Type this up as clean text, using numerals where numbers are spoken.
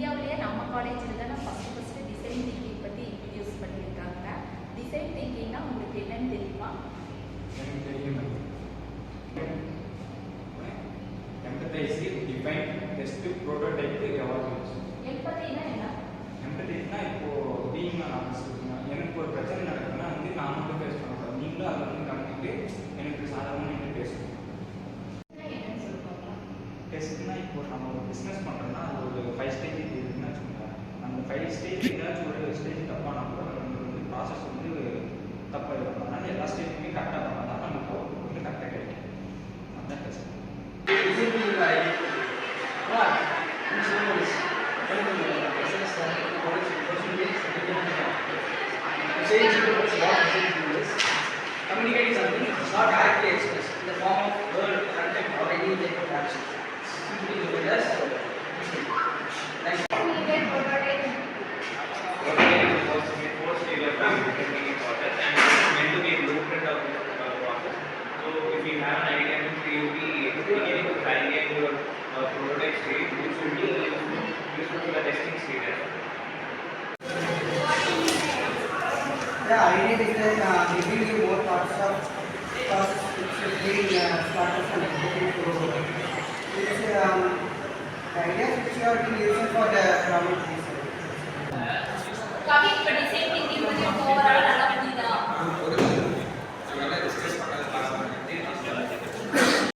இந்தியாவிலேயே நம்ம காலேஜில் தான் ஃபஸ்ட்டு டிசைன் திங்கிங் பற்றி இன்ட்ரடியூஸ் பண்ணியிருக்காங்க. டிசைன் திங்கிங்னா உங்களுக்கு என்னன்னு தெரியுமா? எனக்கு தெரியும். Empathise, define, test, prototype, evaluate. எம்பத்தினா என்ன? எம்பத்தைஸ்னா இப்போ பீயிங் எனக்கு ஒரு பிரச்சனை நடக்குதுன்னா நான் மட்டும் ஃபேஸ் பண்ணக்கூடாது, நீங்களும் அதை கலந்துட்டு எனக்கு சாதாரணமாக நீங்கள் பேசணும். டெஸ்ட்னா இப்போ நம்ம ஒரு பிஸ்னஸ் பண்ணுறோம்னா அது ஒரு 5 ஸ்டேஜ் இருக்குன்னு வச்சுக்கோங்க. அந்த 5 ஸ்டேஜ் ஏதாச்சும் ஒரு ஸ்டேஜ் தப்பானா கூட நம்மளுக்கு ப்ராசஸ் தப்பாக இருக்கும். அதனால எல்லா ஸ்டேஜுமே கரெக்டாக பண்ணால் தான் நமக்கு அவுட்புட் கரெக்டாக கிடைக்கும். அதுதான் test. Communicating something is not directly expressed in the form of word, content, or any type of action. Simply given as Communicate prototype. Prototype is supposed to be 4 stages of the process and it's meant to be a blueprint of the process. So if you have an idea, you will be beginning to validate your prototype stage, which will be useful for the testing stage as well. the idea is that giving you more parts of process which is being started from different prototype. It's the idea which you are being using for the problem. Coming to design thinking, overall